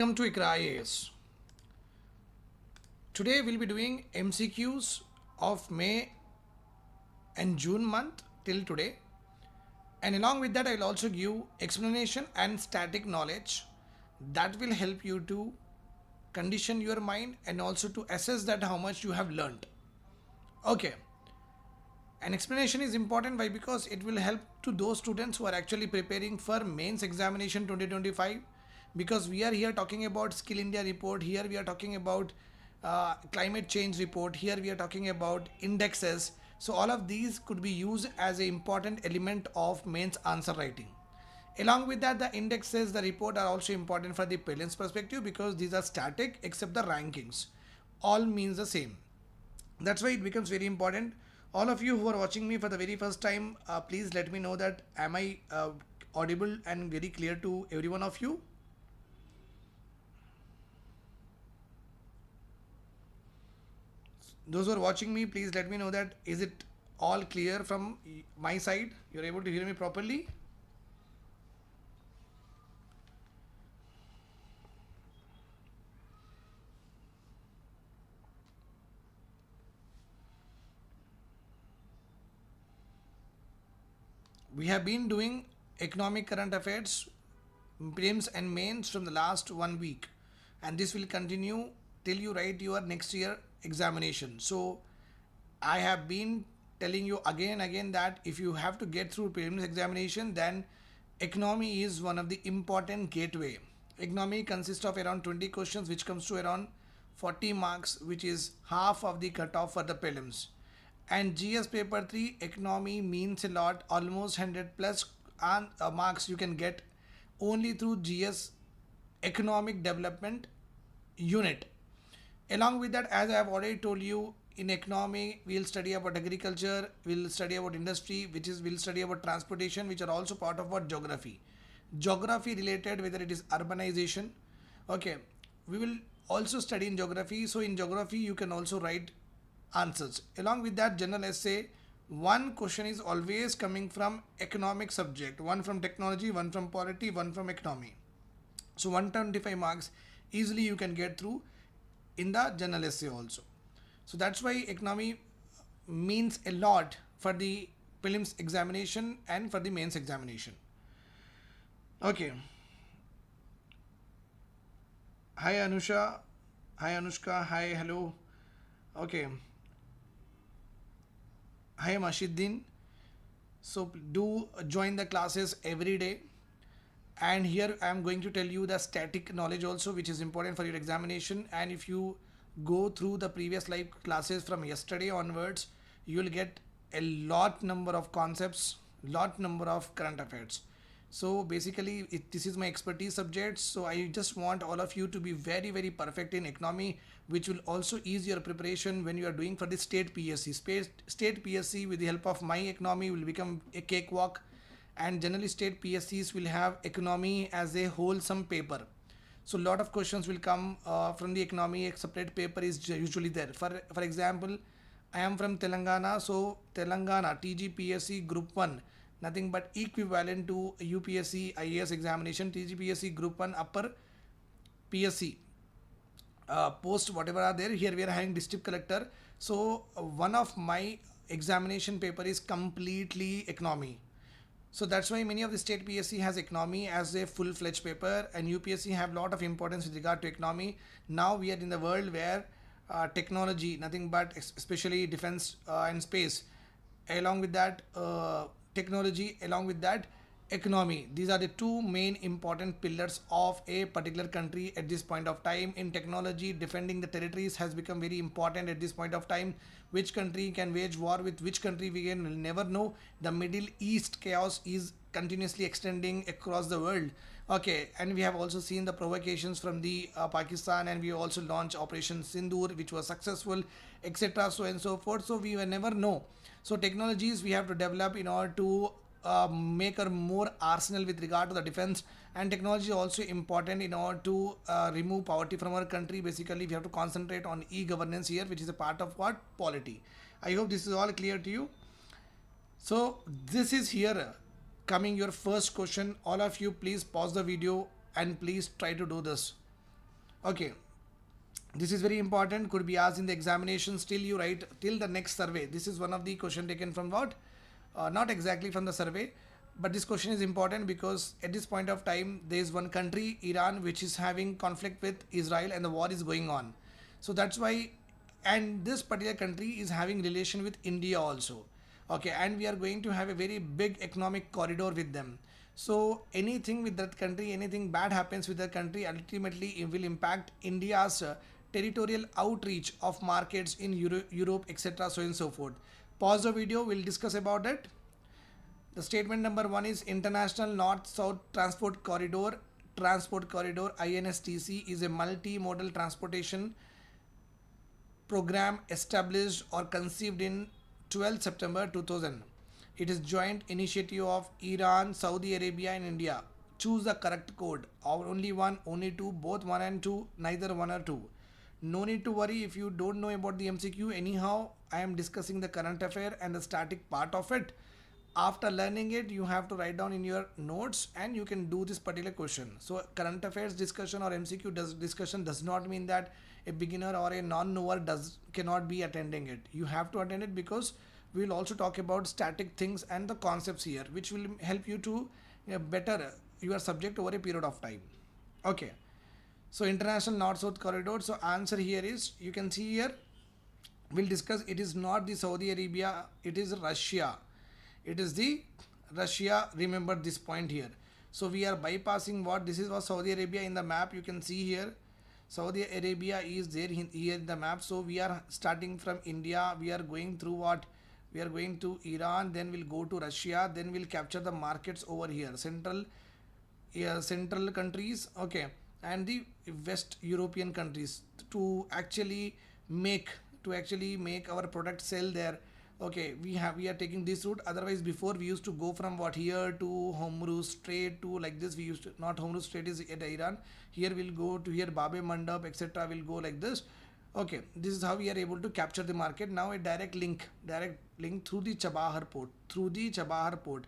Welcome to IQRA IAS. Today we'll be doing MCQs of May and June month till today, and along with that I will also give explanation and static knowledge that will help you to condition your mind and also to assess that how much you have learnt. Okay, an explanation is important. Why? Because it will help to those students who are actually preparing for mains examination 2025, because we are here talking about skill India report, here we are talking about climate change report, here we are talking about indexes. So all of these could be used as an important element of mains answer writing. Along with that, the indexes, the report are also important for the prelims perspective, because these are static except the rankings all means the same. That's why it becomes very important. All of you who are watching me for the very first time, please let me know that am I audible and very clear to every one of you. Those who are watching me, please let me know that is it all clear from my side, you're able to hear me properly. We have been doing economic current affairs, prelims and mains from the last 1 week, and this will continue till you write your next year examination. So I have been telling you again and again that if you have to get through prelims examination, then economy is one of the important gateway. Economy consists of around 20 questions, which comes to around 40 marks, which is half of the cutoff for the prelims. And GS paper 3 economy means a lot, almost 100 plus marks you can get only through GS economic development unit. Along with that, as I have already told you, in economy we'll study about agriculture, we'll study about industry, which is we'll study about transportation, which are also part of our geography related, whether it is urbanization. Okay, we will also study in geography. So in geography you can also write answers. Along with that, general essay, one question is always coming from economic subject, one from technology, one from polity, one from economy. So 125 marks easily you can get through in the general essay also. So that's why economy means a lot for the prelims examination and for the mains examination. Okay. Hi Anusha. Hi Anushka. Hi, hello. Okay. Hi Mashiddin. So do join the classes every day. And here I am going to tell you the static knowledge also, which is important for your examination. And if you go through the previous live classes from yesterday onwards, you will get a lot number of concepts, lot number of current affairs. So basically this is my expertise subject, so I just want all of you to be very perfect in economy, which will also ease your preparation when you are doing for the state PSC. State PSC with the help of my economy will become a cakewalk, and generally state PSCs will have economy as a wholesome paper. So a lot of questions will come from the economy. A separate paper is usually there. For example, I am from Telangana, so Telangana TGPSC Group 1, nothing but equivalent to UPSC IAS examination, TGPSC Group 1 upper PSC post whatever are there. Here we are having district collector. So one of my examination paper is completely economy. So that's why many of the state PSC has economy as a full-fledged paper, and UPSC have lot of importance with regard to economy. Now we are in the world where technology, nothing but especially defense and space, along with that technology, along with that economy, these are the two main important pillars of a particular country at this point of time. In technology, defending the territories has become very important at this point of time. Which country can wage war with which country, we will never know. The Middle East chaos is continuously extending across the world. Okay, and we have also seen the provocations from the Pakistan, and we also launched Operation Sindoor, which was successful, etc. So and so forth. So we will never know. So technologies we have to develop in order to make a more arsenal with regard to the defense, and technology is also important in order to remove poverty from our country. Basically we have to concentrate on e-governance here, which is a part of what? Polity. I hope this is all clear to you. So this is here coming your first question. All of you please pause the video and please try to do this. Okay, this is very important, could be asked in the examination. Still you write till the next survey. This is one of the question taken from what, not exactly from the survey, but this question is important because at this point of time there is one country, Iran, which is having conflict with Israel and the war is going on. So that's why, and this particular country is having relation with India also. Okay, and we are going to have a very big economic corridor with them. So anything with that country, anything bad happens with that country, ultimately it will impact India's territorial outreach of markets in Europe, etc. So and so forth. Pause the video, we'll discuss about it. The statement number one is International North-South Transport Corridor INSTC is a multi-modal transportation program established or conceived in 12 September 2000. It is joint initiative of Iran, Saudi Arabia and India. Choose the correct code. Or only one, only two, both one and two, neither one or two. No need to worry if you don't know about the MCQ. Anyhow, I am discussing the current affair and the static part of it. After learning it, you have to write down in your notes and you can do this particular question. So current affairs discussion or MCQ discussion does not mean that a beginner or a non-knower cannot be attending it. You have to attend it because we will also talk about static things and the concepts here, which will help you to better your subject over a period of time. Okay. So International North-South Corridor. So answer here is, you can see here, we'll discuss, it is not the Saudi Arabia, it is Russia. It is the Russia, remember this point here. So we are bypassing what, this is what Saudi Arabia in the map, you can see here. Saudi Arabia is there here in the map. So we are starting from India, we are going through what? We are going to Iran, then we'll go to Russia, then we'll capture the markets over here, central countries, okay, and the West European countries to actually make our product sell there. Okay, we are taking this route. Otherwise before we used to go from what, here to Hormuz Strait to like this. We used to, not Hormuz Strait is at Iran, here we'll go to here Babe Mandap, etc. will go like this. Okay, this is how we are able to capture the market. Now a direct link through the Chabahar port.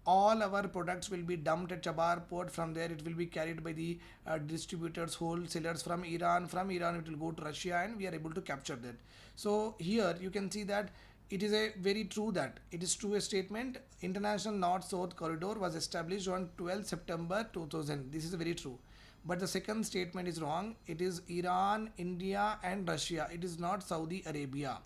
All our products will be dumped at Chabahar port. From there it will be carried by the distributors, wholesalers from Iran. From Iran it will go to Russia and we are able to capture that. So here you can see that it is a very true, that it is true a statement. International North-South Corridor was established on 12 September 2000. This is very true. But the second statement is wrong. It is Iran, India and Russia. It is not Saudi Arabia.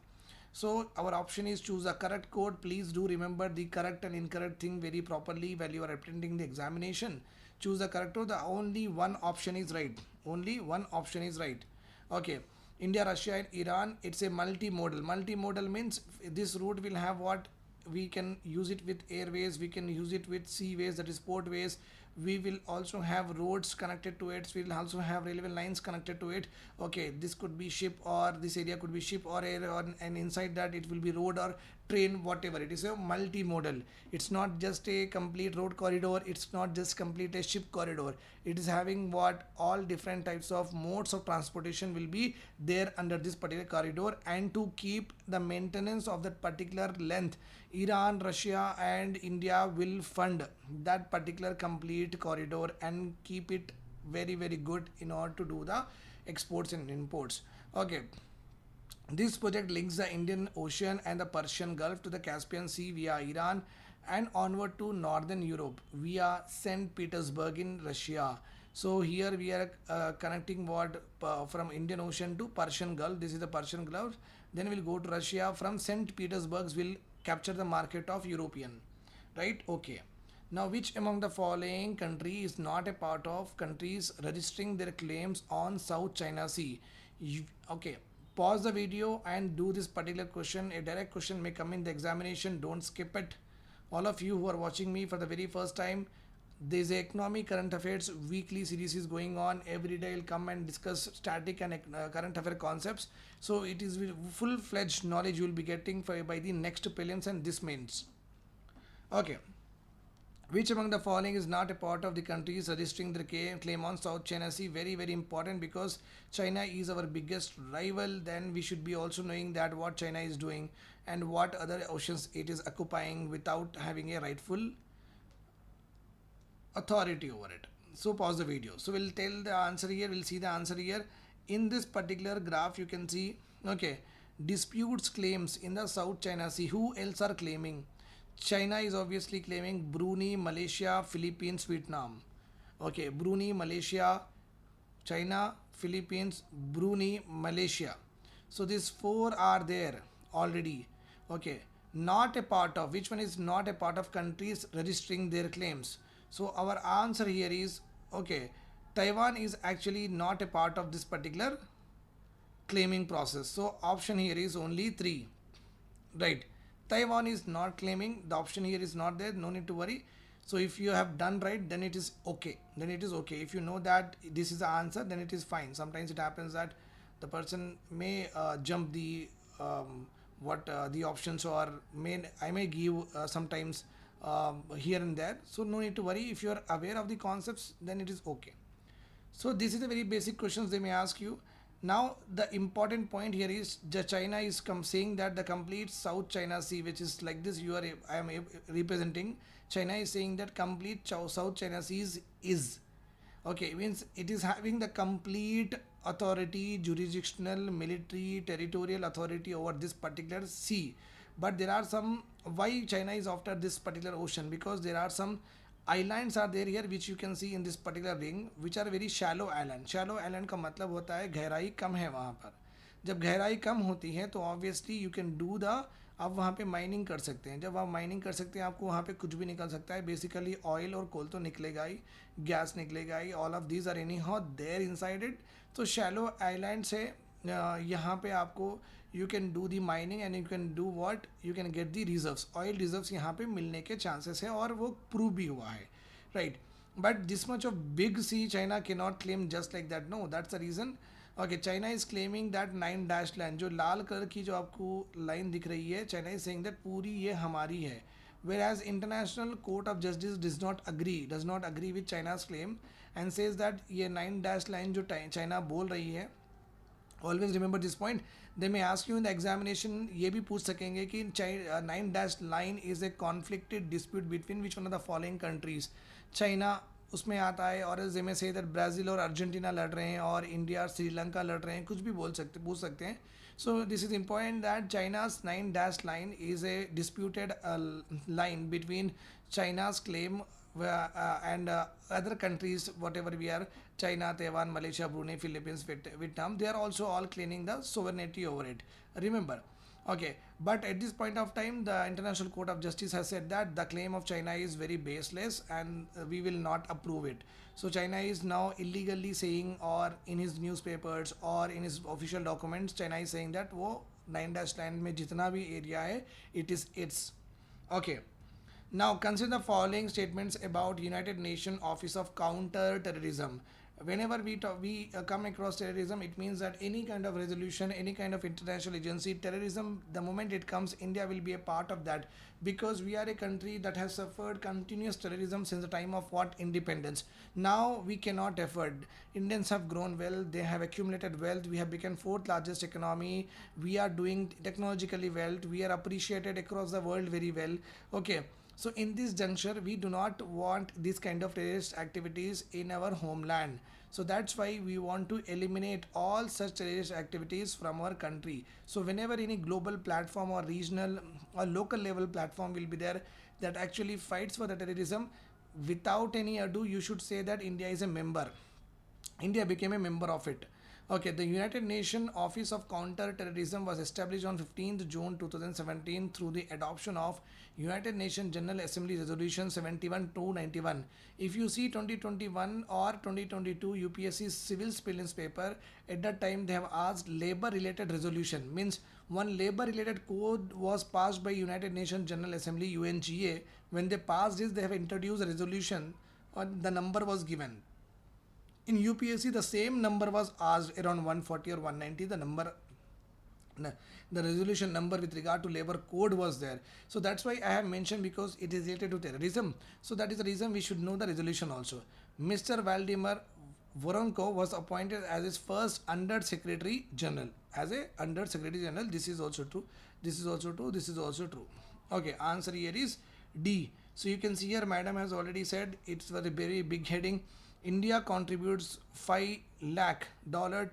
So our option is choose a correct code. Please do remember the correct and incorrect thing very properly while you are attending the examination. Choose the correct code. The only one option is right. Only one option is right. Okay. India, Russia and Iran, it's a multimodal. Multimodal means this route will have what? We can use it with airways, we can use it with seaways, that is portways. We will also have roads connected to it. We will also have railway lines connected to it. Okay, this could be ship, or this area could be ship or air, and inside that it will be road or train, whatever. It is a multimodal. It's not just a complete road corridor, it's not just complete a ship corridor. It is having what, all different types of modes of transportation will be there under this particular corridor. And to keep the maintenance of that particular length, Iran, Russia and India will fund that particular complete corridor and keep it very good in order to do the exports and imports. Okay, this project links the Indian Ocean and the Persian Gulf to the Caspian Sea via Iran and onward to Northern Europe via St. Petersburg in Russia. So here we are connecting what, from Indian Ocean to Persian Gulf. This is the Persian Gulf. Then we'll go to Russia. From St. Petersburg will capture the market of European, right? Okay. Now, which among the following country is not a part of countries registering their claims on South China Sea? Okay, pause the video and do this particular question. A direct question may come in the examination. Don't skip it. All of you who are watching me for the very first time, there's a economic current affairs weekly series is going on. Every day I'll come and discuss static and current affair concepts. So it is full-fledged knowledge you will be getting by the next prelims and this mains. Okay. Which among the following is not a part of the countries registering their claim on South China Sea? Very important, because China is our biggest rival. Then we should be also knowing that what China is doing and what other oceans it is occupying without having a rightful authority over it. So pause the video. So we'll tell the answer here. We'll see the answer here. In this particular graph, you can see, okay, disputes claims in the South China Sea. Who else are claiming? China is obviously claiming Brunei, Malaysia, Philippines, Vietnam. Okay, Brunei, Malaysia, China, Philippines, Brunei, Malaysia. So these four are there already. Okay, not a part of, which one is not a part of countries registering their claims? So our answer here is, okay, Taiwan is actually not a part of this particular claiming process. So option here is only 3. Right. Taiwan is not claiming. The option here is not there. No need to worry. So if you have done right, then it is okay. Then it is okay. If you know that this is the answer, then it is fine. Sometimes it happens that the person may jump the the options, or I may give sometimes here and there. So no need to worry. If you are aware of the concepts, then it is okay. So this is a very basic questions they may ask you. Now the important point here is the China is saying that the complete South China Sea, which is like this, I am representing. China is saying that complete South China Sea is okay, means it is having the complete authority, jurisdictional, military, territorial authority over this particular sea. But there are some, why China is after this particular ocean? Because there are some islands are there here which you can see in this particular ring, which are very shallow island. Shallow island का मतलब होता है गहराई कम है वहाँ पर. जब गहराई कम होती है तो obviously you can do the, आप वहाँ पे माइनिंग कर सकते हैं. जब आप माइनिंग कर सकते हैं आपको वहाँ पे कुछ भी निकल सकता है. बेसिकली ऑयल और कोल तो निकलेगा ही, गैस निकलेगा ही. All of these are anyhow there inside it. तो शैलो आइलैंड से यहाँ पे आपको you can do the mining and you can do what, you can get the reserves. Oil reserves यहाँ पे मिलने के चांसेस है और वो प्रूव भी हुआ है, right. But this much of big sea China के not claim just like that. No, that's the reason. Okay, China is claiming that 9 dash line, जो लाल कलर की जो आपको लाइन दिख रही है, चाइना इज सेइंग दैट पूरी ये हमारी है. Whereas international court of justice does not agree with China's claim and says that ये 9 डैश लाइन जो चाइना बोल रही है, always remember this point. They may ask you in the examination, ये भी पूछ सकेंगे कि 9 dash line is a conflicted dispute between which one of the following countries. China उसमें आता है, और दे मे से दैट ब्राज़ील और अर्जेंटीना लड़ रहे हैं, और इंडिया और श्रीलंका लड़ रहे हैं, कुछ भी पूछ सकते हैं. So this is important that China's 9 dash line is A disputed line between China's claim and other countries, whatever we are, China, Taiwan, Malaysia, Brunei, Philippines, Vietnam, they are also all claiming the sovereignty over it. Remember, okay. But at this point of time, the International Court of Justice has said that the claim of China is very baseless and we will not approve it. So China is now illegally saying, or in his newspapers or in his official documents, China is saying that वो 9 dash line में जितना भी area है, it is its. Okay. Now consider the following statements about United Nations Office of Counter-Terrorism. Whenever we come across terrorism, it means that any kind of resolution, any kind of international agency, terrorism, the moment it comes, India will be a part of that, because we are a country that has suffered continuous terrorism since the time of independence. Now we cannot afford. Indians have grown well, they have accumulated wealth, we have become 4th largest economy, we are doing technologically well, we are appreciated across the world very well. Okay. So in this juncture, we do not want this kind of terrorist activities in our homeland. So that's why we want to eliminate all such terrorist activities from our country. So whenever any global platform or regional or local level platform will be there that actually fights for the terrorism, without any ado, you should say that India is a member. India became a member of it. Okay, the United Nations Office of Counter-Terrorism was established on 15th June 2017 through the adoption of United Nations General Assembly Resolution 71-91. If you see 2021 or 2022 UPSC Civil Prelims paper, at that time they have asked labor-related resolution. Means one labor-related code was passed by United Nations General Assembly UNGA. When they passed this, they have introduced a resolution, and the number was given. In UPSC, the same number was asked, around 140 or 190. The resolution number with regard to labor code was there. So that's why I have mentioned, because it is related to terrorism. So that is the reason we should know the resolution also. Mr. Vladimir Voronko was appointed as his first Under Secretary General. As a Under Secretary General, this is also true. This is also true. This is also true. Okay, answer here is D. So you can see here, madam has already said it's a very big heading. India contributes $5 lakh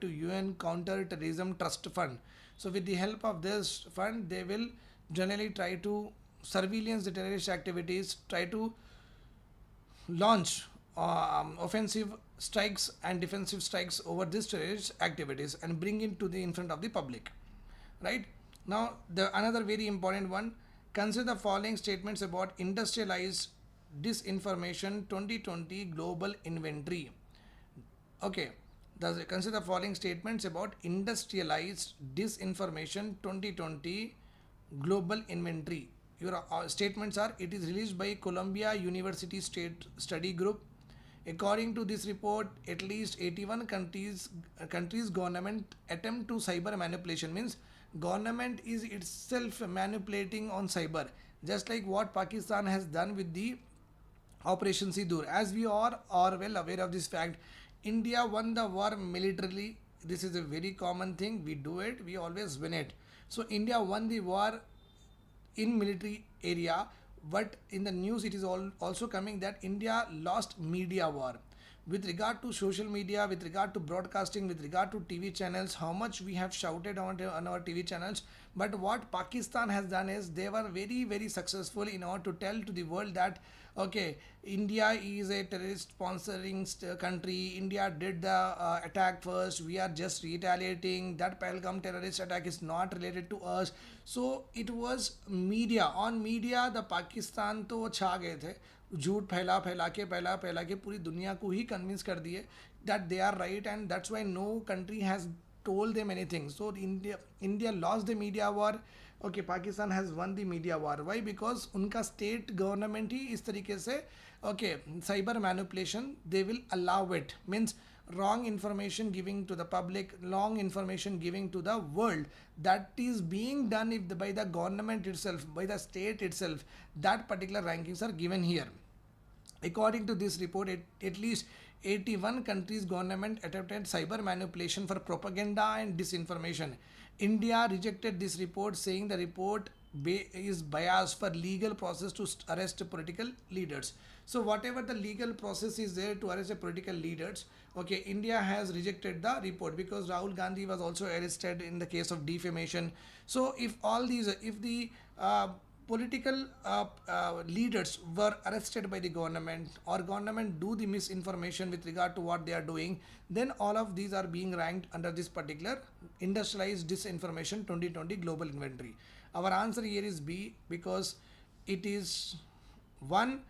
to UN counter-terrorism trust fund. So with the help of this fund, they will generally try to surveillance the terrorist activities, try to launch offensive strikes and defensive strikes over these terrorist activities and bring it to the in front of the public. Right now, the another very important one. Consider the following statements about industrialized disinformation 2020 global inventory. Okay, consider the following statements about industrialized disinformation 2020 global inventory. Your statements are: it is released by Columbia University State Study Group. According to this report, at least 81 countries government attempt to cyber manipulation, means government is itself manipulating on cyber, just like what Pakistan has done with the Operation Sindoor. As we are well aware of this fact, India won the war militarily. This is a very common thing. We do it. We always win it. So India won the war in military area, but in the news it is also coming that India lost media war. With regard to social media, with regard to broadcasting, with regard to TV channels, how much we have shouted on our TV channels, but what Pakistan has done is they were very successful in order to tell to the world that okay, India is a terrorist sponsoring country. India did the attack first. We are just retaliating. That Pahalgam terrorist attack is not related to us. So it was media. On media, the Pakistan तो छा गए थे. झूठ फैला के पूरी दुनिया को ही कन्विंस कर दिए that they are right, and that's why no country has told them anything. So India lost the media war. Okay, Pakistan has won the media war. Why? Because उनका state government ही इस तरीके से okay, cyber manipulation they will allow it, means wrong information giving to the public, wrong information giving to the world, that is being done by the government itself, by the state itself. That particular rankings are given here. According to this report, at least 81 countries government attempted cyber manipulation for propaganda and disinformation. India rejected this report, saying the report is biased for legal process to arrest political leaders. So whatever the legal process is there to arrest the political leaders, okay, India has rejected the report because Rahul Gandhi was also arrested in the case of defamation. So if all these, if the political leaders were arrested by the government, or government do the misinformation with regard to what they are doing, then all of these are being ranked under this particular industrialized disinformation 2020 global inventory. Our answer here is B, because it is 1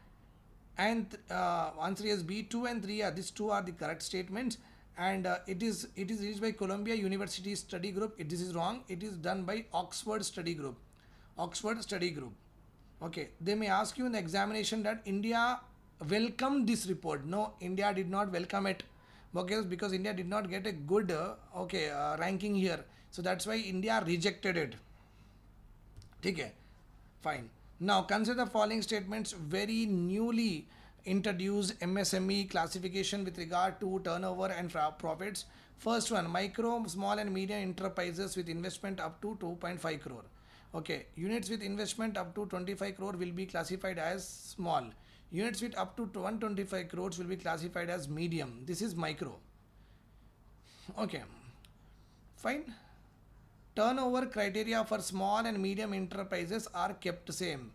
and answer is B. 2 and 3 are, these two are the correct statements, and it is released by Columbia University Study Group. This is wrong. It is done by Oxford Study Group. Okay, they may ask you in the examination that India welcomed this report. No, India did not welcome it. Okay, because India did not get a good ranking here, so that's why India rejected it. Okay, fine. Now consider the following statements. Very newly introduced MSME classification with regard to turnover and profits. First one, micro, small and medium enterprises with investment up to 2.5 crore. Okay, units with investment up to 25 crore will be classified as small. Units with up to 125 crores will be classified as medium. This is micro. Okay, fine. Turnover criteria for small and medium enterprises are kept same.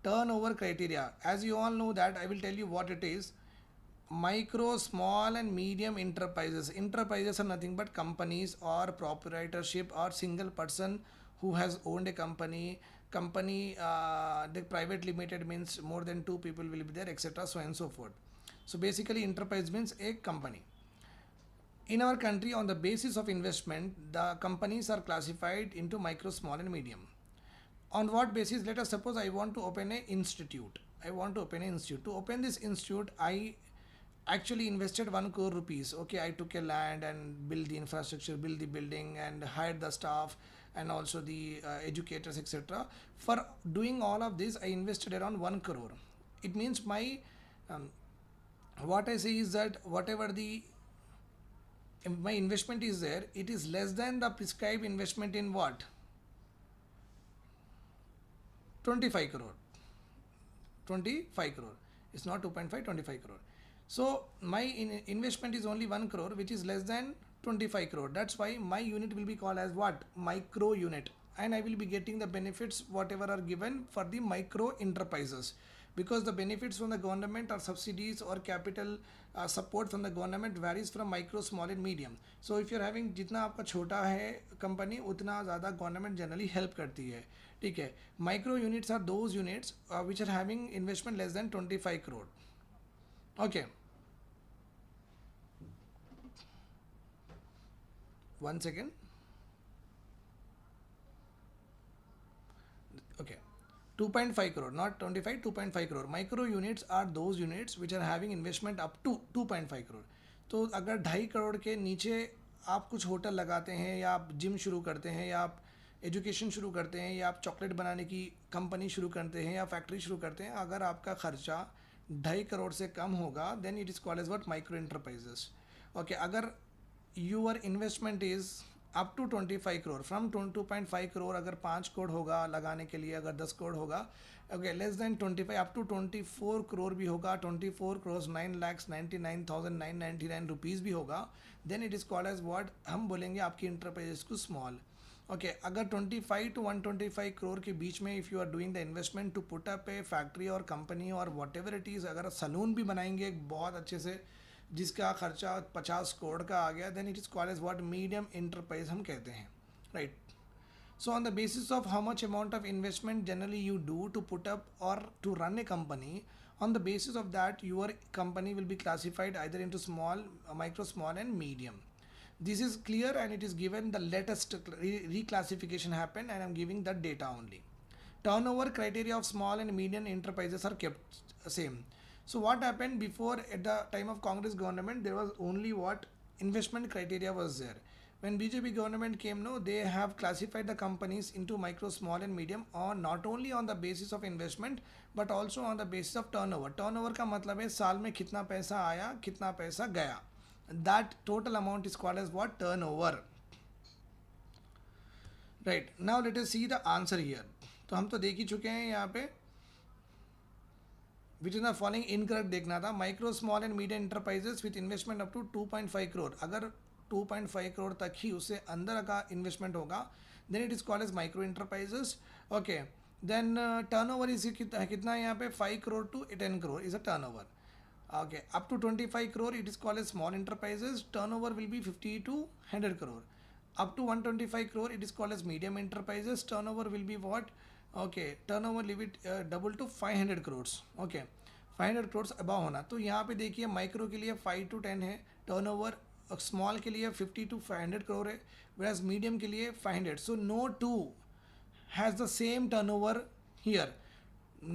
Turnover criteria, as you all know that, I will tell you what it is. Micro, small and medium enterprises. Enterprises are nothing but companies or proprietorship or single person who has owned a company. The private limited means more than 2 people will be there, etc. so and so forth. So basically enterprise means a company. In our country, on the basis of investment, the companies are classified into micro, small and medium. On what basis? Let us suppose I want to open an institute. To open this institute, I actually invested 1 crore rupees. Okay, I took a land and built the infrastructure, built the building and hired the staff and also the educators, etc. For doing all of this, I invested around 1 crore. It means my what I say is that whatever my investment is there, it is less than the prescribed investment in what? 25 crore. It's not 2.5, 25 crore. So my investment is only 1 crore, which is less than 25 crore. That's why my unit will be called as what? Micro unit. And I will be getting the benefits whatever are given for the micro enterprises, because the benefits from the government or subsidies or capital support from the government varies from micro, small and medium. So if you're having जितना आपका छोटा है company उतना ज़्यादा government generally help करती है. ठीक है. Micro units are those units which are having investment less than 25 crore. Okay. One second. Okay. 2.5 crore, not 25, 2.5 crore. Micro units are those units which are having investment up to 2.5 crore. तो अगर 2.5 करोड़ के नीचे आप कुछ hotel लगाते हैं या आप जिम शुरू करते हैं या आप एजुकेशन शुरू करते हैं या आप चॉकलेट बनाने की कंपनी शुरू करते हैं या फैक्ट्री शुरू करते हैं, अगर आपका खर्चा 2.5 करोड़ से कम होगा then it is called as what? Micro enterprises. Okay. अगर your investment is up to 25 crore, from 2.5 crore, अगर 5 करोड़ होगा लगाने के लिए, अगर 10 करोड़ होगा, okay, less than 25 up to 24 crore भी होगा, 24 करोड़ 9,99,999 रुपीज़ भी होगा, then it is called as what? हम बोलेंगे आपकी इंटरप्राइजेस को स्मॉल. ओके. अगर 25 टू 125 करोड़ के बीच में if you are doing the investment to put up a factory और कंपनी और वॉट एवर इट इज़, अगर सलून भी बनाएंगे एक बहुत अच्छे से जिसका खर्चा 50 करोड़ का आ गया, then it is called as what? Medium enterprise हम कहते हैं. Right. So on the basis of how much amount of investment generally you do to put up or to run a company, on the basis of that your company will be classified either into small, micro, small and medium. This is clear and it is given the latest reclassification happened and I am giving that data only. Turnover criteria of small and medium enterprises are kept same. So what happened before, at the time of Congress government, there was only what? Investment criteria was there. When BJP government came, no, they have classified the companies into micro, small and medium on not only on the basis of investment but also on the basis of turnover. Turnover का मतलब है साल में कितना पैसा आया कितना पैसा गया. That total amount is called as what? Turnover. Right. Now let us see the answer here. तो हम तो देख ही चुके हैं यहाँ पे. Which is the following incorrect देखना था. Micro, small and medium enterprises with investment up to 2.5 crore. अगर 2.5 करोड़ तक ही उससे अंदर का इन्वेस्टमेंट होगा then it is called as micro enterprises. Okay. Then turnover is कितना है यहाँ पे? 5 crore to 10 crore is a turnover. Okay. Up to 25 crore it is called as small enterprises. Turnover will be 50 to 100 crore. Up to 125 crore it is called as medium enterprises. Turnover will be what? Okay, turnover leave it double to 500 crores. Okay, 500 crores above होना. तो यहाँ पे देखिए micro के लिए 5 to 10 है turnover, small के लिए 50 to 500 करोड़ है, whereas मीडियम के लिए 500. So no two has the same turnover here.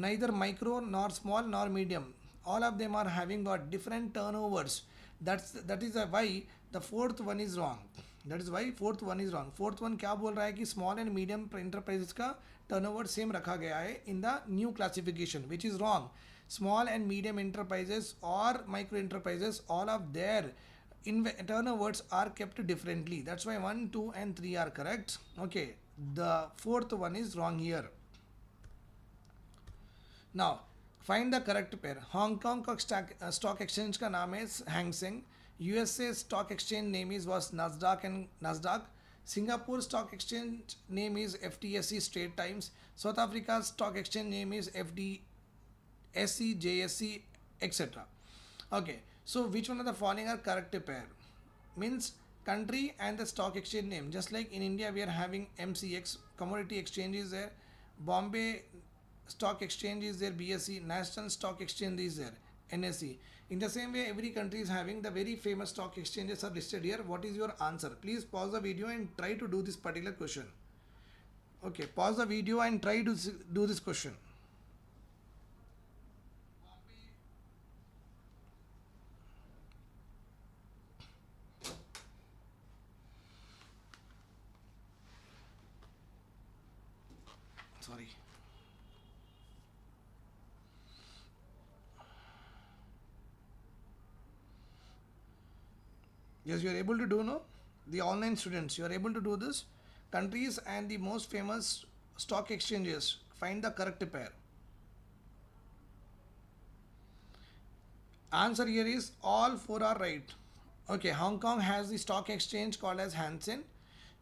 Neither micro nor small nor medium. All of them are having got different turnovers. That is why the fourth one is wrong. That is why fourth one is wrong. Fourth one क्या बोल रहा है कि small and medium enterprises का turnover same रखा गया है in the new classification, which is wrong. Small and medium enterprises or micro enterprises, all of their turnovers are kept differently. That's why 1, 2 and 3 are correct. Okay, the fourth one is wrong here. Now find the correct pair. Hong Kong का stock exchange का नाम है Hang Seng. USA stock exchange name is was Nasdaq and Nasdaq. Singapore stock exchange name is FTSE Straits Times. South Africa stock exchange name is FTSE, JSE, etc. Okay, so which one of the following are correct pair? Means country and the stock exchange name. Just like in India we are having MCX, commodity exchange is there. Bombay stock exchange is there, BSE. National stock exchange is there, NSE. In the same way, every country is having the very famous stock exchanges are listed here. What is your answer? Please pause the video and try to do this particular question. Okay, pause the video and try to do this question. Sorry. Yes, you are able to do, no? The online students, you are able to do this. Countries and the most famous stock exchanges. Find the correct pair. Answer here is all four are right. Okay, Hong Kong has the stock exchange called as Hansen.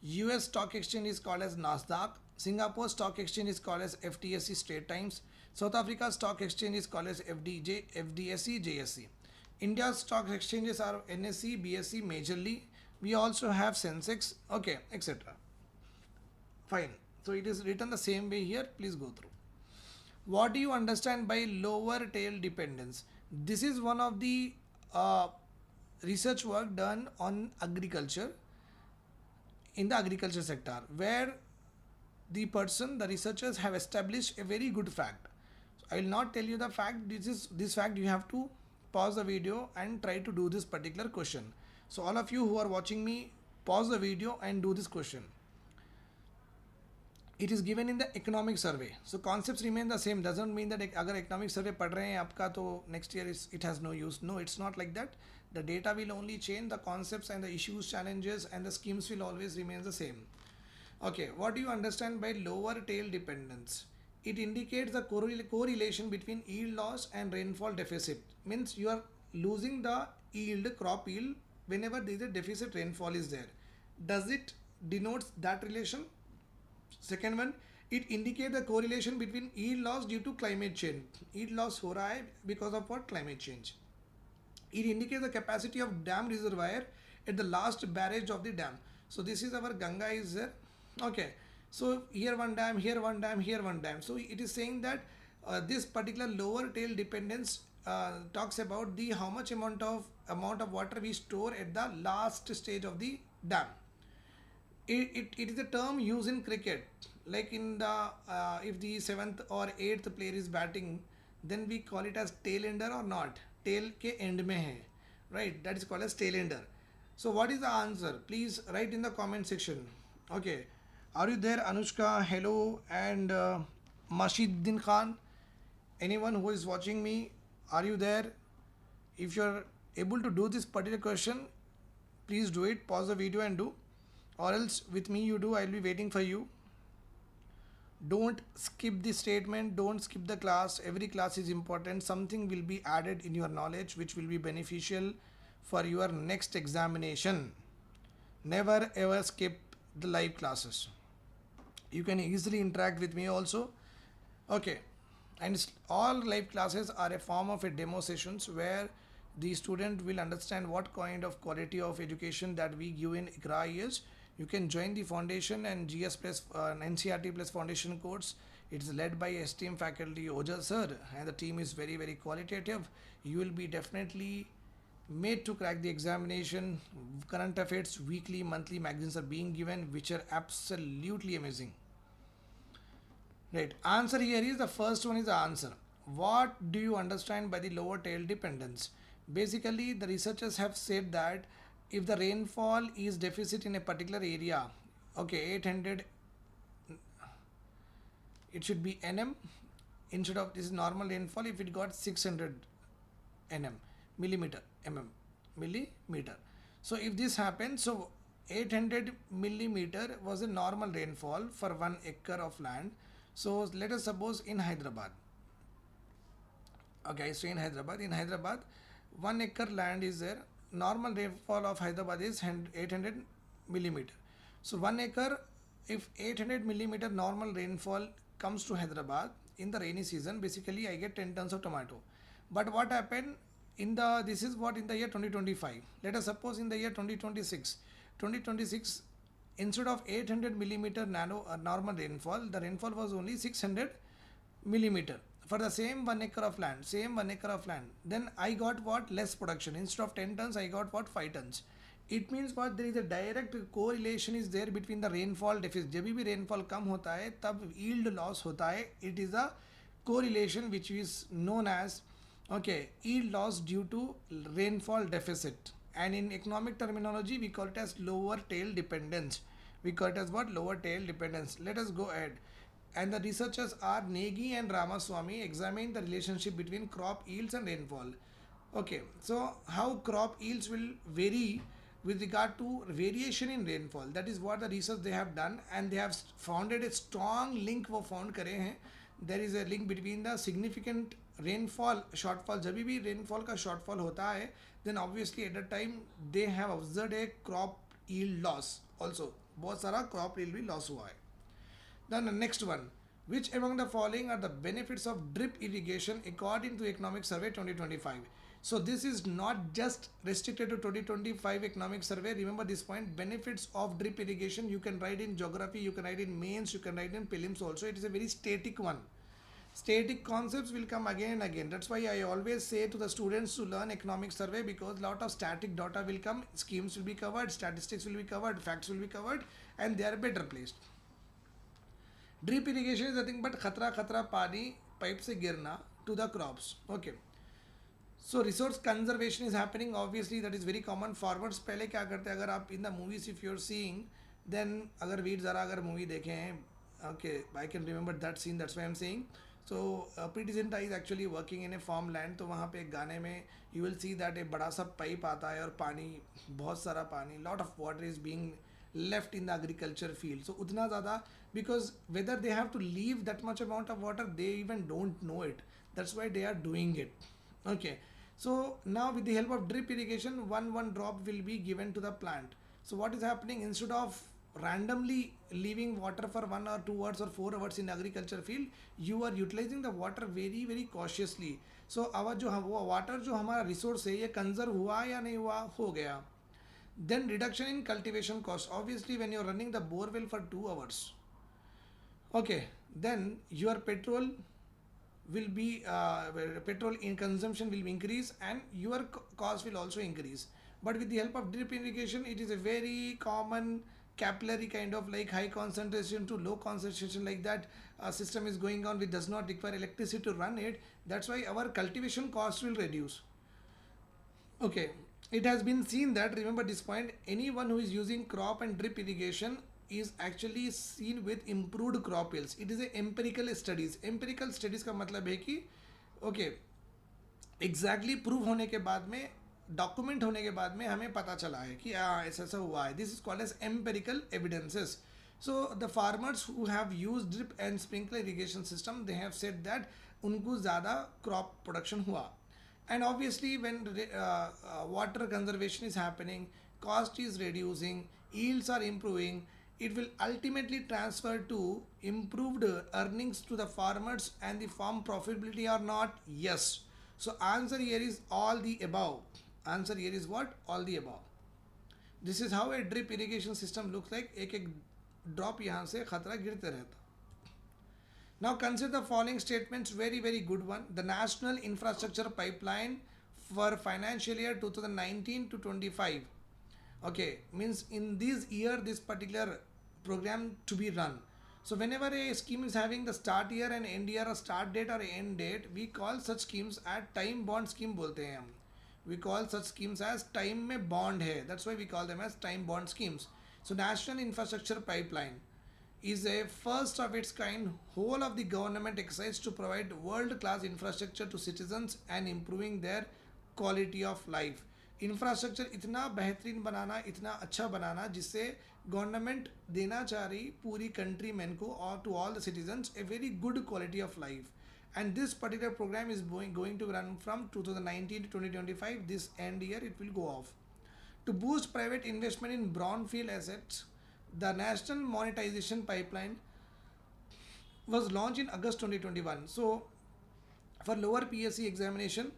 US stock exchange is called as Nasdaq. Singapore stock exchange is called as FTSE Straits Times. South Africa stock exchange is called as FDSE, JSE. India's stock exchanges are NSE, BSE majorly. We also have Sensex, okay, etc. Fine. So it is written the same way here. Please go through. What do you understand by lower tail dependence? This is one of the research work done on agriculture, in the agriculture sector, where the researchers have established a very good fact. So I will not tell you the fact. This fact you have to pause the video and try to do this particular question. So all of you who are watching me, pause the video and do this question. It is given in the economic survey. So concepts remain the same. Doesn't mean that अगर economic survey पढ़ रहे हैं आपका तो next year it has no use. No, it's not like that. The data will only change. The concepts and the issues, challenges and the schemes will always remain the same. Okay, what do you understand by lower tail dependence? It indicates the correlation between yield loss and rainfall deficit. Means you are losing the yield, crop yield, whenever there is a deficit rainfall is there. Does it denotes that relation? Second one, it indicates the correlation between yield loss due to climate change. Yield loss हो रहा है because of what? Climate change. It indicates the capacity of dam reservoir at the last barrage of the dam. So this is our Ganga is there. Okay. So here one dam, here one dam, here one dam. So it is saying that this particular lower tail dependence talks about the how much amount of water we store at the last stage of the dam. It is a term used in cricket, like in the if the 7th or 8th player is batting, then we call it as tail ender or not. Tail के end में है, right? That is called as tail ender. So what is the answer? Please write in the comment section. Okay, are you there, Anushka? Hello, and Mashiddin Khan. Anyone who is watching me, are you there? If you are able to do this particular question, please do it. Pause the video and do. Or else with me you do, I'll be waiting for you. Don't skip the statement, don't skip the class. Every class is important. Something will be added in your knowledge which will be beneficial for your next examination. Never ever skip the live classes. You can easily interact with me also. Okay, and all live classes are a form of a demo sessions where the student will understand what kind of quality of education that we give in IQRA IAS. You can join the foundation and GS plus NCERT plus foundation course. It is led by esteemed faculty Ojhasir and the team is very very qualitative. You will be definitely made to crack the examination. Current affairs, weekly, monthly magazines are being given which are absolutely amazing. Right, answer here is the first one is the answer. What do you understand by the lower tail dependence? Basically, the researchers have said that if the rainfall is deficit in a particular area, okay, 800, it should be nm instead of this is normal rainfall. If it got 600 nm millimeter. So if this happens, so 800 millimeter was a normal rainfall for 1 acre of land. So let us suppose in Hyderabad. Okay, so in Hyderabad, 1 acre land is there. Normal rainfall of Hyderabad is 800 millimeter. So 1 acre, if 800 millimeter normal rainfall comes to Hyderabad in the rainy season, basically I get 10 tons of tomato. But what happened in the, this is what in the year 2025. Let us suppose in the year 2026, instead of 800 millimeter normal rainfall, the rainfall was only 600 millimeter. For the same 1 acre of land, then I got what? Less production. Instead of 10 tons, I got what? 5 tons. It means what? There is a direct correlation is there between the rainfall deficit. जब भी rainfall कम होता है, तब yield loss होता है. It is a correlation which is known as, okay, yield loss due to rainfall deficit. And in economic terminology, we call it as lower tail dependence. We call it as what? Lower tail dependence. Let us go ahead. And the researchers are Negi and Ramaswamy examined the relationship between crop yields and rainfall. Okay, so how crop yields will vary with regard to variation in rainfall. That is what the research they have done, and they have founded a strong link वो found करे हैं there is a link between the significant rainfall shortfall. जब भी rainfall का shortfall होता है, then obviously at that time they have observed a crop yield loss also. बहुत सारा crop yield भी loss हुआ है. Then the next one, which among the following are the benefits of drip irrigation according to Economic Survey 2025? So this is not just restricted to 2025 Economic Survey. Remember this point, benefits of drip irrigation you can write in geography, you can write in mains, you can write in prelims also. It is a very static one. Static concepts will come again and again. That's why I always say to the students to learn Economic Survey, because lot of static data will come, schemes will be covered, statistics will be covered, facts will be covered, and they are better placed. Drip irrigation is nothing but khatra pani pipe se girna to the crops. Okay. So resource conservation is happening. Obviously that is very common. Farmers पहले क्या करते हैं, अगर आप in the movies if you are seeing, then अगर वीर ज़रा अगर movie देखें हैं, okay, I can remember that scene. That's why I'm saying. So Preeti Zinta is actually working in a farmland. तो वहाँ पे एक गाने में you will see that एक बड़ा सा pipe आता है और पानी, बहुत सारा पानी, lot of water is being left in the agriculture field. So उतना ज़्यादा, because whether they have to leave that much amount of water, they even don't know it. That's why they are doing it. Okay. So now with the help of drip irrigation, one drop will be given to the plant. So what is happening, instead of randomly leaving water for 1 or 2 hours or 4 hours in agriculture field, you are utilizing the water very very cautiously. So our जो water जो हमारा resource है, ये conserve हुआ या नहीं हुआ, हो गया. Then reduction in cultivation cost. Obviously when you are running the borewell for 2 hours, okay, then your petrol will be petrol in consumption will increase and your cost will also increase. But with the help of drip irrigation, it is a very common capillary kind of like high concentration to low concentration, like that system is going on, which does not require electricity to run it. That's why our cultivation cost will reduce. Okay, it has been seen that, remember this point, anyone who is using crop and drip irrigation is actually seen with improved crop yields. It is a empirical studies. Empirical studies का मतलब है कि okay, exactly prove होने के बाद में, document होने के बाद में हमें पता चला है कि ऐसा ऐसा हुआ है. This is called as empirical evidences. So the farmers who have used drip and sprinkler irrigation system, they have said that उनको ज़्यादा crop production हुआ. And obviously when water conservation is happening, cost is reducing, yields are improving, it will ultimately transfer to improved earnings to the farmers and the farm profitability or not? Yes. So answer here is all the above. Answer here is what? All the above. This is how a drip irrigation system looks like. एक एक drop यहाँ से खतरा गिरते रहता. Now consider the following statements, very very good one. The national infrastructure pipeline for financial year 2019 to 25. Okay, means in this year this particular program to be run. So whenever a scheme is having the start year and end year, or start date or end date, we call such schemes as time bond scheme बोलते हैं हम. We call such schemes as time में bond है. That's why we call them as time bond schemes. So national infrastructure pipeline is a first of its kind whole of the government exercise to provide world class infrastructure to citizens and improving their quality of life. Infrastructure इतना बेहतरीन बनाना, इतना अच्छा बनाना, जिससे government देना चाह रही पूरी country man को और to all the citizens a very good quality of life. And this particular program is going to run from 2019 to 2025. This end year it will go off. To boost private investment in brownfield assets, the National Monetization Pipeline was launched in August 2021. So for lower PSC examination,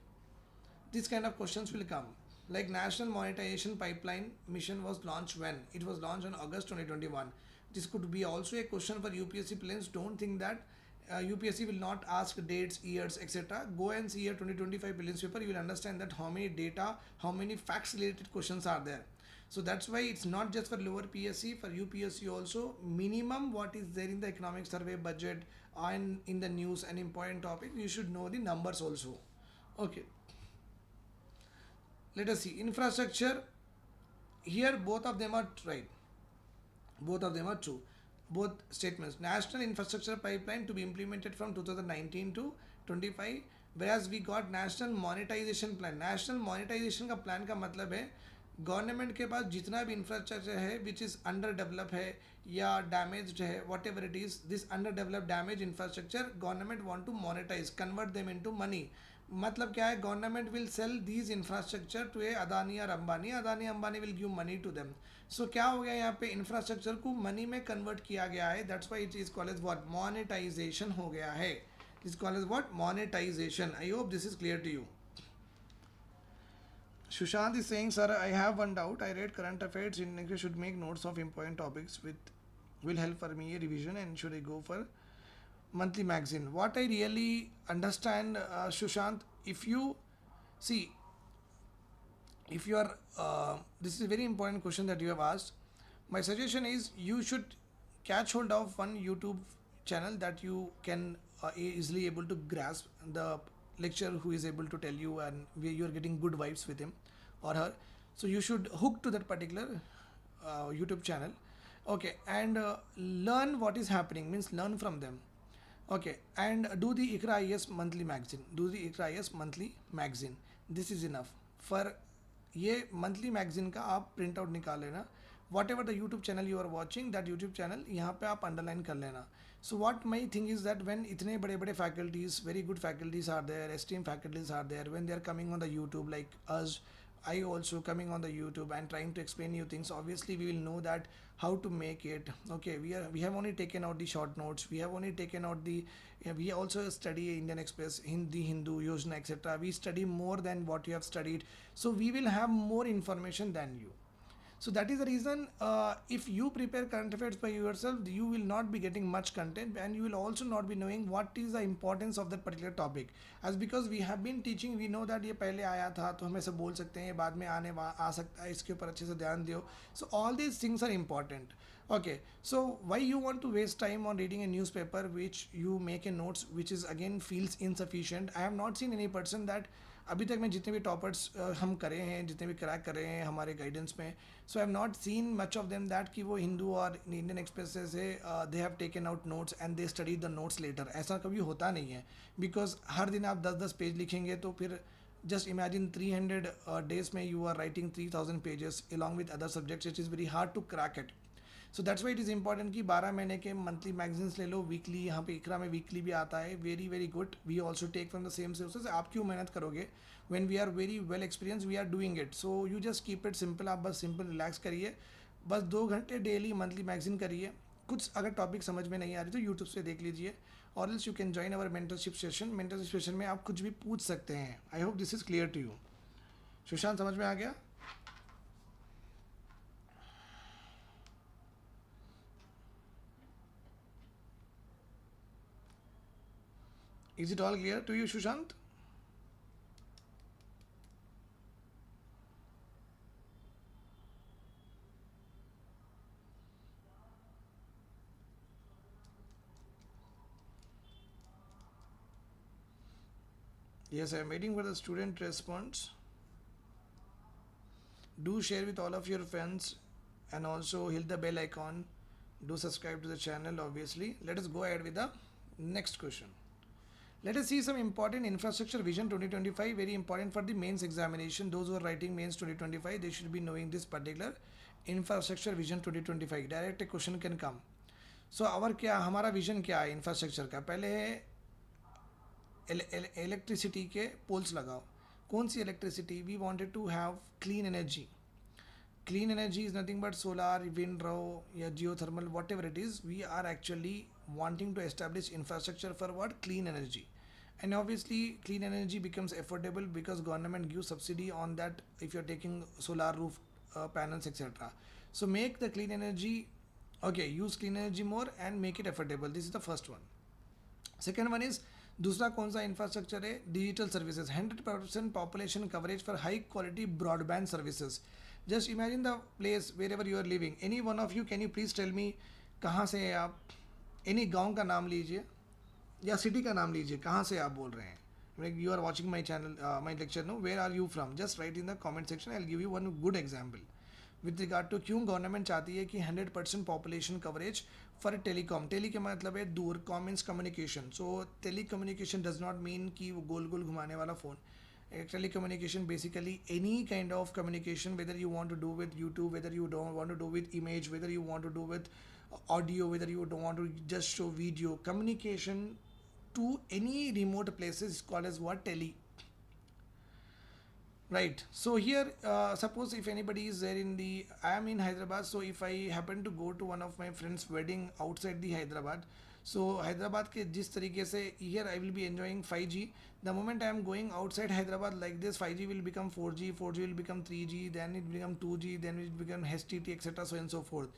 this kind of questions will come. Like National Monetization Pipeline mission was launched when? It was launched on August 2021. This could be also a question for UPSC plans. Don't think that UPSC will not ask dates, years, etc. Go and see your 2025 prelims paper. You will understand that how many data, how many facts related questions are there. So that's why it's not just for lower PSC, for UPSC also. Minimum what is there in the economic survey budget and in the news and important topic, you should know the numbers also. Okay. Let us see. Infrastructure. Here both of them are right. Both of them are true. Both statements. National infrastructure pipeline to be implemented from 2019 to 25, whereas we got national monetization plan. National monetization का plan का मतलब है government के पास जितना भी infrastructure है which is under develop है या डैमेज्ड है, whatever it is, this under develop damage infrastructure government want to monetize, convert them into money. मतलब क्या है, government will sell these infrastructure to a Adani और Ambani, Adani Ambani will give money to them. So क्या हो गया यहाँ पे, इंफ्रास्ट्रक्चर को मनी में कन्वर्ट किया गया है. That's why it is called as what, monetization हो गया है. It is called as what, monetization. I hope this is clear to you. Sushant is saying, sir, I have one doubt. I read current affairs in English, should make notes of important topics with will help for me a revision, and should I go for monthly magazine? What I really understand, Sushant, if you see, if you are, this is a very important question that you have asked. My suggestion is you should catch hold of one YouTube channel that you can easily able to grasp the lecturer who is able to tell you, and where you are getting good vibes with him or her. So you should hook to that particular YouTube channel. Okay, and learn what is happening, means learn from them. Okay, and do the IQRA IAS monthly magazine. Do the IQRA IAS monthly magazine. This is enough. For ये monthly magazine का आप print out निकाल लेना. Whatever the YouTube channel you are watching, that YouTube channel यहाँ पे आप underline कर लेना. So what my thing is that when इतने बड़े बड़े faculties, very good faculties are there, esteem faculties are there, when they are coming on the YouTube like us, I also coming on the YouTube and trying to explain you things. Obviously, we will know that how to make it. Okay, we have only taken out the short notes. We have only taken out the. We also study Indian Express, Hindi, Hindu, Yojna, etc. We study more than what you have studied, so we will have more information than you. So that is the reason, if you prepare current affairs by yourself, you will not be getting much content, and you will also not be knowing what is the importance of that particular topic. As because we have been teaching, we know that ये पहले आया था तो हम ऐसे बोल सकते हैं, ये बाद में आ सकता है, इसके ऊपर अच्छे से ध्यान दियो. So all these things are important. Okay, so why you want to waste time on reading a newspaper which you make a notes which is again feels insufficient? I have not seen any person that अभी तक मैं जितने भी toppers हम करे हैं, जितने भी क्रैक कर रहे हैं हमारे गाइडेंस में, so I have not seen much of them that कि वो हिंदू और इंडियन एक्सप्रेस से they have taken out notes and they study the notes later. ऐसा कभी होता नहीं है, बिकॉज हर दिन आप 10-10 पेज लिखेंगे तो फिर just imagine 300 days में you are writing 3000 pages along with other subjects. It is very hard to crack it. So that's why it is important कि 12 महीने के मंथली मैगजीन्स ले लो, वीकली, यहाँ पे इकरा में वीकली भी आता है. Very very good. We also take from the same sources. आप क्यों मेहनत करोगे, when we are very well experience, we are doing it. So you just keep it simple. आप बस सिंपल रिलैक्स करिए, बस 2 घंटे डेली मंथली मैगजीन करिए. कुछ अगर टॉपिक समझ में नहीं आ रही तो यूट्यूब से देख लीजिए, और else you can join our mentorship session. Mentorship session में आप कुछ भी पूछ सकते हैं. I hope this is clear to you. Sushant, समझ में आ गया? Is it all clear to you, Sushant? Yes, I am waiting for the student response. Do share with all of your friends and also hit the bell icon. Do subscribe to the channel, obviously. Let us go ahead with the next question. Let us see some important infrastructure vision 2025, very important for the mains examination. Those who are writing mains 2025, they should be knowing this particular infrastructure vision 2025. Direct a question can come. So our क्या, हमारा vision क्या है infrastructure का? पहले है electricity के polls लगाओ. कौन सी electricity? We wanted to have clean energy. Clean energy is nothing but solar, wind row, या geothermal, whatever it is. We are actually wanting to establish infrastructure for what? Clean energy. And obviously clean energy becomes affordable because government gives subsidy on that if you're taking solar roof panels, etc. So make the clean energy, okay, use clean energy more and make it affordable. This is the first one. Second one is, दूसरा कौन सा infrastructure है? Digital services. 100% population coverage for high quality broadband services. Just imagine the place wherever you are living. Any one of you, can you please tell me कहाँ से हैं आप? Any गांव का नाम लीजिए या सिटी का नाम लीजिए, कहाँ से आप बोल रहे हैं? You are watching my channel, my lecture, no, where are you from? Just write in the comment section. I will give you one good example with regard to क्यों गवर्नमेंट चाहती है कि 100% population coverage for telecom. Tele के मतलब है दूर, com means communication. So telecommunication does not mean कि वो गोल गोल घुमाने वाला phone. Telecommunication, basically any kind of communication, whether you want to do with YouTube, whether you don't want to do with image, whether you want to do with audio, whether you don't want to just show video, communication to any remote places is called as what? Tele. Right. So here, suppose if anybody is there in the, I am in Hyderabad. So if I happen to go to one of my friends' wedding outside the Hyderabad, so Hyderabad के जिस तरीके से here I will be enjoying 5G. The moment I am going outside Hyderabad like this, 5G will become 4G, 4G will become 3G, then it become 2G, then it become HTT, etc. So and so forth.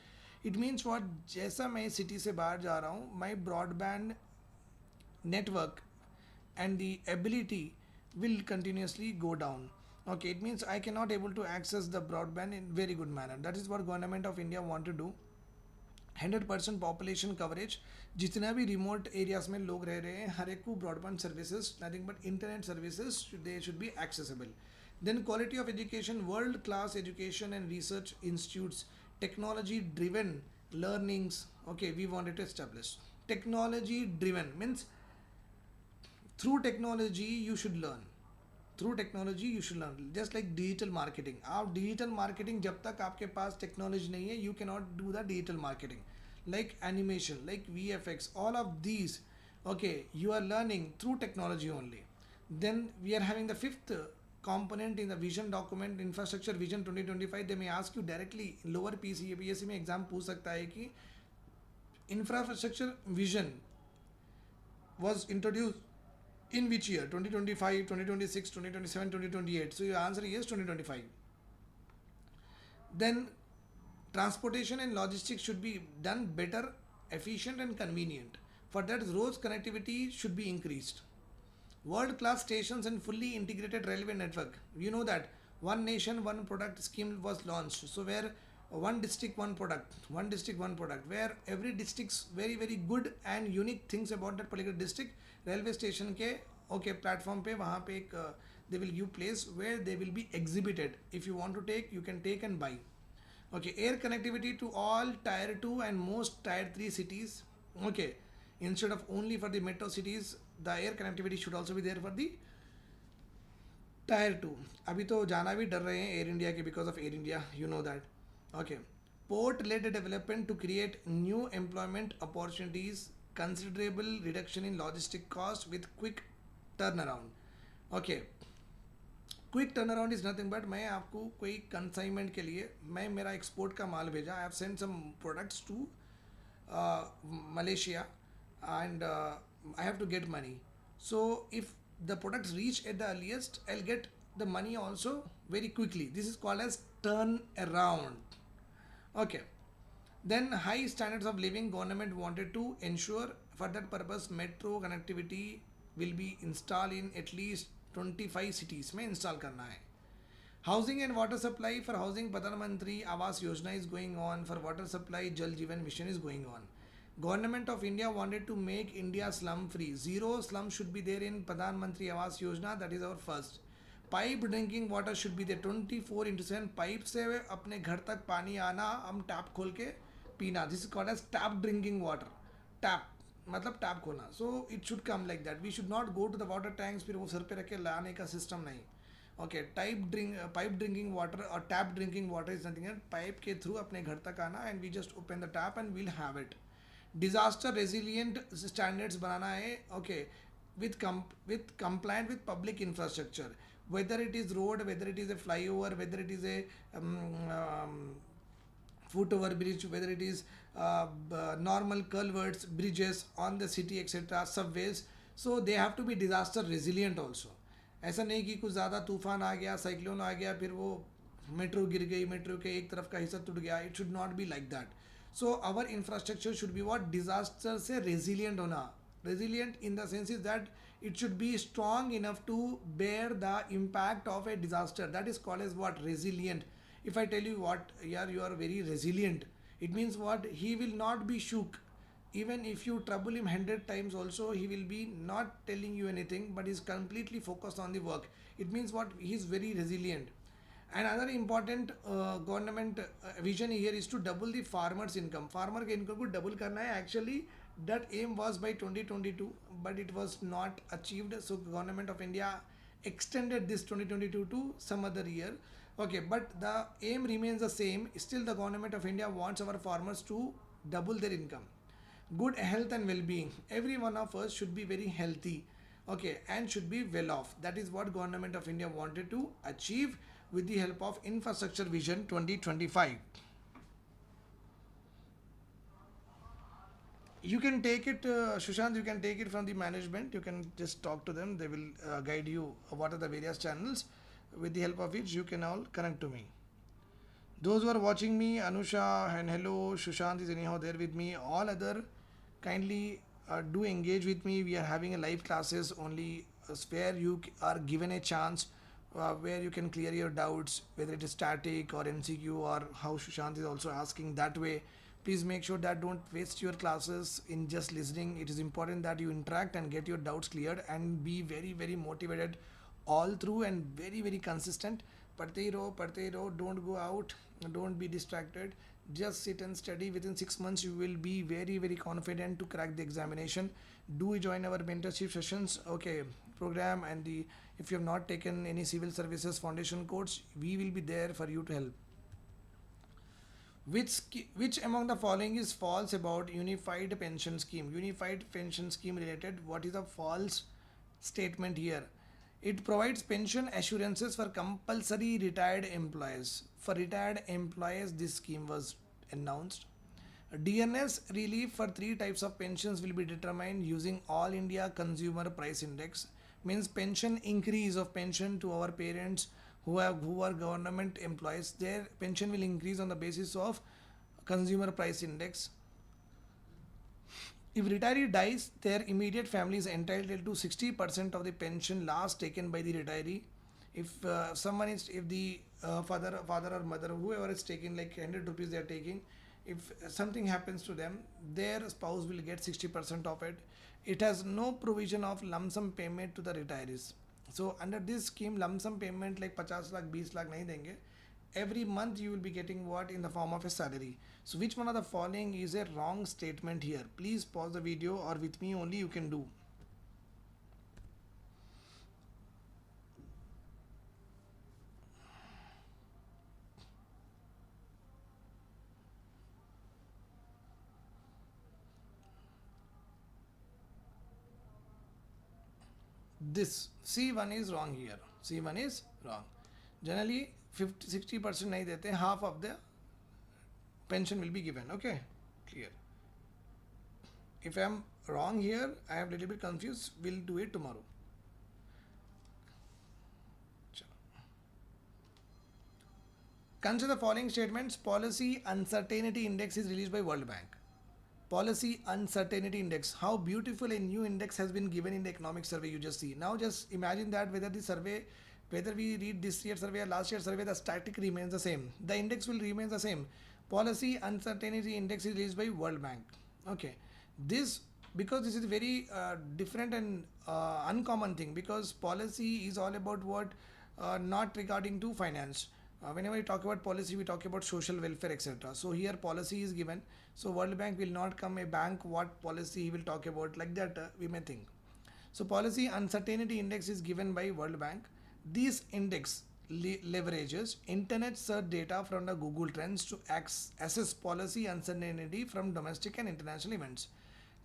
It means what? जैसा मैं city से बाहर जा रहा हूँ, my broadband network and the ability will continuously go down. Okay, it means I cannot able to access the broadband in very good manner. That is what government of India want to do. 100% population coverage. जितना भी remote areas में लोग रह रहे हैं, हर एक को broadband services, nothing but internet services, they should be accessible. Then quality of education, world class education and research institutes, technology driven learnings. Okay, we wanted to establish technology driven means through technology you should learn. Through technology you should learn. Just like digital marketing. आप digital marketing जब तक आपके पास technology नहीं है, you can not do the digital marketing. Like animation, like VFX, all of these, okay, you are learning through technology only. Then we are having the fifth component in the vision document, infrastructure vision 2025. They may ask you directly, lower PSC में exam पूछ सकता है कि infrastructure vision was introduced in which year? 2025, 2026, 2027, 2028. So your answer is 2025. Then transportation and logistics should be done better, efficient and convenient. For that, roads connectivity should be increased. World class stations and fully integrated railway network. You know that one nation one product scheme was launched. So where one district one product, one district one product, where every district's very good and unique things about that particular district. Railway station के okay platform पे वहाँ पे एक they will give place where they will be exhibited. If you want to take you can take and buy. Okay, air connectivity to all Tier 2 and most Tier 3 cities. Okay, instead of only for the metro cities, the air connectivity should also be there for the Tier 2. अभी तो जाना भी डर रहे हैं Air India के because of Air India, you know that. Okay, port led development to create new employment opportunities, considerable reduction in logistic cost with quick turnaround. Okay, quick turnaround is nothing but मैं आपको कोई consignment के लिए मैं मेरा export का माल भेजा, I have sent some products to Malaysia and I have to get money. So if the products reach at the earliest, I'll get the money also very quickly. This is called as turn around. Okay. Then high standards of living, government wanted to ensure. For that purpose, metro connectivity will be installed in at least 25 cities में install करना है. Housing and water supply. For housing, प्रधानमंत्री Awas Yojana is going on. For water supply, Jal Jeevan mission is going on. Government of India wanted to make India slum free. Zero slum should be there in प्रधानमंत्री Awas Yojana. That is our first. Pipe drinking water should be there 24/7. Pipe से अपने घर तक पानी आना, हम tap खोल के पीना. This is called as tap drinking water. Tap मतलब टैप खोलना. So it should come like that. We should not go to the water tanks, फिर वो सर पे रख के लाने का सिस्टम नहीं. ओके, पाइप ड्रिंकिंग वाटर और tap drinking water is nothing else. Pipe के थ्रू अपने घर तक आना and we just open the tap and we'll have it. Disaster resilient standards बनाना है. Okay, with compliant with public infrastructure, whether it is road, whether it is a flyover, whether it is a foot over bridge, whether it is normal culverts, bridges on the city, etc., subways. So they have to be disaster resilient also. ऐसा नहीं कि कुछ ज़्यादा तूफान आ गया, cyclone आ गया, फिर वो मेट्रो गिर गई, मेट्रो के एक तरफ का हिस्सा टूट गया. It should not be like that. So our infrastructure should be what? Disaster से रेजिलियंट होना. Resilient in the sense is that it should be strong enough to bear the impact of a disaster. That is called as what? Resilient. If I tell you what, yeah, you are very resilient, it means what? He will not be shook. Even if you trouble him 100 times also, he will be not telling you anything, but is completely focused on the work. It means what? He is very resilient. Another important government vision here is to double the farmers' income. Farmer के income को double करना है. Actually, that aim was by 2022, but it was not achieved. So government of India extended this 2022 to some other year. Okay, but the aim remains the same. Still, the government of India wants our farmers to double their income. Good health and well-being. Every one of us should be very healthy, okay, and should be well off. That is what government of India wanted to achieve with the help of Infrastructure Vision 2025. You can take it, Shushant, you can take it from the management. You can just talk to them. They will guide you what are the various channels with the help of which you can all connect to me. Those who are watching me, Anusha and hello, Shushant is anyhow there with me. All other kindly do engage with me. We are having a live classes only where you are given a chance where you can clear your doubts, whether it is static or MCQ or how Shushant is also asking that way. Please make sure that don't waste your classes in just listening. It is important that you interact and get your doubts cleared and be very, very motivated all through and very, very consistent. Padte raho, don't go out, don't be distracted. Just sit and study. Within 6 months, you will be very, very confident to crack the examination. Do join our mentorship sessions, okay, program, and the if you have not taken any civil services foundation course, we will be there for you to help. Which among the following is false about unified pension scheme? Unified pension scheme related, what is a false statement here? It provides pension assurances for compulsory retired employees. For retired employees, this scheme was announced. DNS relief for three types of pensions will be determined using All India Consumer Price Index. Means pension increase of pension to our parents who are government employees. Their pension will increase on the basis of Consumer Price Index. If retiree dies, their immediate family is entitled to 60% of the pension last taken by the retiree. If if the father or mother, whoever is taking like 100 rupees they are taking, if something happens to them, their spouse will get 60% of it. It has no provision of lump sum payment to the retirees. So under this scheme, lump sum payment like 50 lakh, 20 lakh nahi denge. Every month you will be getting what in the form of a salary. So which one of the following is a wrong statement here? Please pause the video, or with me only you can do. This C1 is wrong here. C1 is wrong. Generally 60% nahi dete, half of the pension will be given. Okay, clear. If I am wrong here, I am little bit confused. We'll do it tomorrow. Consider the following statements. Policy Uncertainty Index is released by World Bank. Policy Uncertainty Index. How beautiful a new index has been given in the economic survey you just see. Now just imagine that whether the survey, whether we read this year's survey or last year's survey, the static remains the same. The index will remain the same. Policy Uncertainty Index is released by World Bank. Okay. This, because this is very different and uncommon thing, because policy is all about what not regarding to finance. Whenever we talk about policy, we talk about social welfare, etc. So here policy is given. So World Bank will not come a bank what policy he will talk about, like that we may think. So policy uncertainty index is given by World Bank. This index leverages internet search data from the Google Trends to assess policy uncertainty from domestic and international events.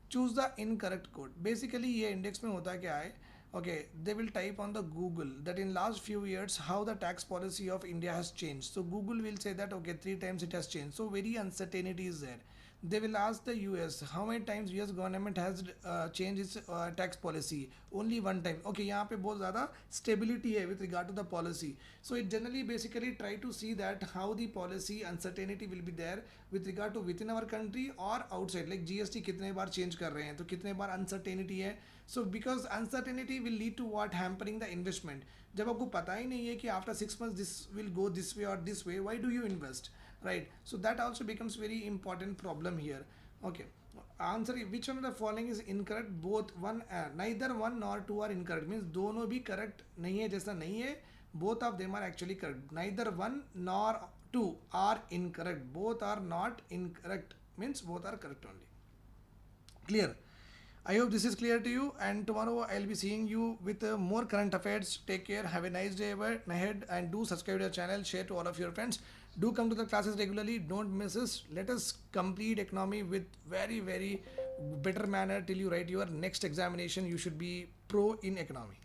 Choose the incorrect code. Basically ये index में होता क्या है? Okay, they will type on the Google that in last few years how the tax policy of India has changed. So Google will say that okay 3 times it has changed. So very uncertainty is there. They will ask the US how many times US government has changed its tax policy. Only one time. Okay, यहाँ पे बहुत ज़्यादा stability है with regard to the policy. So it generally basically try to see that how the policy uncertainty will be there with regard to within our country or outside. Like GST कितने बार change कर रहे हैं, तो कितने बार uncertainty है. So because uncertainty will lead to what hampering the investment. जब आपको पता ही नहीं है कि after 6 months this will go this way or this way, why do you invest? Right, so that also becomes very important problem here. Okay, answer which one of the following is incorrect? Both one neither one nor two are incorrect, means दोनों भी correct नहीं है जैसा नहीं है. Both of them are actually correct. Neither one nor two are incorrect. Both are not incorrect, means both are correct only. Clear? I hope this is clear to you, and tomorrow I'll be seeing you with more current affairs. Take care, have a nice day ahead, and do subscribe to the channel, share to all of your friends. Do come to the classes regularly, don't miss us. Let us complete economy with very better manner till you write your next examination. You should be pro in economy.